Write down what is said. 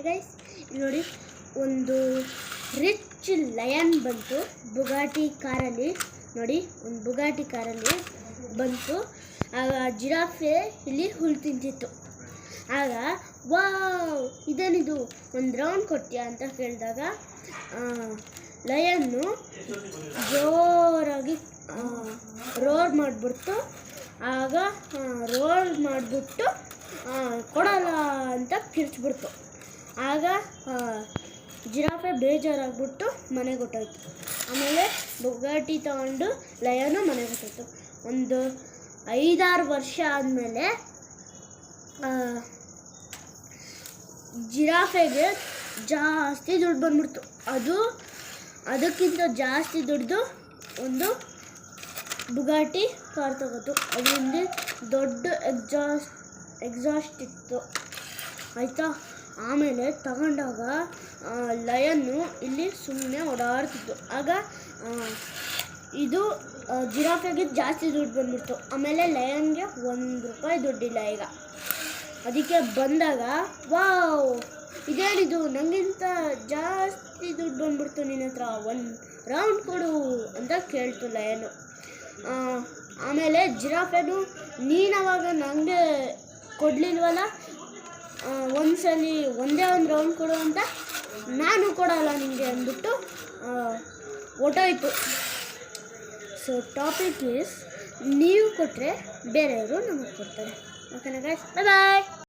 Guys ನೋಡಿ, ಒಂದು rich lion ಬಂತು ಬುಗಾಟಿ ಕಾರಲ್ಲಿ. ನೋಡಿ, ಒಂದು ಬುಗಾಟಿ ಕಾರಲ್ಲಿ ಬಂತು. ಆಗ ಜಿರಾಫೆ ಇಲ್ಲಿ ಹುಲ್ಲು ತಿಂತಿತ್ತು. ಆಗ ವಾವ್, ಇದೇನಿದು, ಒಂದು ರೌಂಡ್ ಕೊಡ್ತೀಯಾ ಅಂತ ಕೇಳಿದಾಗ ಲಯನ್ನು ಜೋರಾಗಿ ರೋಲ್ ಮಾಡಿಬಿಡ್ತು. ಆಗ ರೋಲ್ ಮಾಡಿಬಿಟ್ಟು ಕೊಡಲ್ಲ ಅಂತ ಕಿರ್ಚ್ಬಿಡ್ತು. ಆಗ ಜಿರಾಫೆ ಬೇಜಾರಾಗ್ಬಿಟ್ಟು ಮನೆಗೆ ಹೊಟ್ಟೋಯ್ತು. ಆಮೇಲೆ ಬುಗಾಟಿ ತಗೊಂಡು ಲಯನು ಮನೆಗೆ ಹೊಟ್ಟೋಯ್ತು. ಒಂದು 5-6 ವರ್ಷ ಆದಮೇಲೆ ಜಿರಾಫೆಗೆ ಜಾಸ್ತಿ ದುಡ್ಡು ಬಂದ್ಬಿಡ್ತು. ಅದಕ್ಕಿಂತ ಜಾಸ್ತಿ ದುಡ್ಡು ಒಂದು ಬುಗಾಟಿ ಕಾರ್ ತಗೋತು. ಅದರಿಂದ ದೊಡ್ಡ ಎಕ್ಸಾಸ್ಟ್ ಇತ್ತು, ಆಯಿತಾ. ಆಮೇಲೆ ತಗೊಂಡಾಗ ಲಯನ್ನು ಇಲ್ಲಿ ಸುಮ್ಮನೆ ಓಡಾಡ್ತಿತ್ತು. ಆಗ ಇದು ಜಿರಾಫೆಗೆ ಜಾಸ್ತಿ ದುಡ್ಡು ಬಂದ್ಬಿಡ್ತು. ಆಮೇಲೆ ಲಯನ್ಗೆ ₹1 ದುಡ್ಡಿಲ್ಲ ಈಗ. ಅದಕ್ಕೆ ಬಂದಾಗ ವಾವ್, ಇದೇನಿದು, ನನಗಿಂತ ಜಾಸ್ತಿ ದುಡ್ಡು ಬಂದ್ಬಿಡ್ತು, ನಿನ್ನ ಹತ್ರ ಒಂದು ರೌಂಡ್ ಕೊಡು ಅಂತ ಕೇಳ್ತು ಲಯನು. ಆಮೇಲೆ ಜಿರಾಫೆನು, ನೀನವಾಗ ನನಗೆ ಕೊಡಲಿಲ್ವಲ್ಲ, ಒಂದ್ಸಲಿ ಒಂದೇ ಒಂದು ರೌಂಡ್ ಕೊಡು ಅಂತ, ನಾನು ಕೊಡಲ್ಲ ನಿಮಗೆ ಅಂದ್ಬಿಟ್ಟು ಹೊಟ್ಟೋಯ್ತು. ಸೊ ಟಾಪಿಕ್ ಈಸ್, ನೀವು ಕೊಟ್ಟರೆ ಬೇರೆಯವರು ನಮಗೆ ಕೊಡ್ತಾರೆ. ಓಕೆನಾ ಗೈಸ್, ಬಾಯ್ ಬಾಯ್.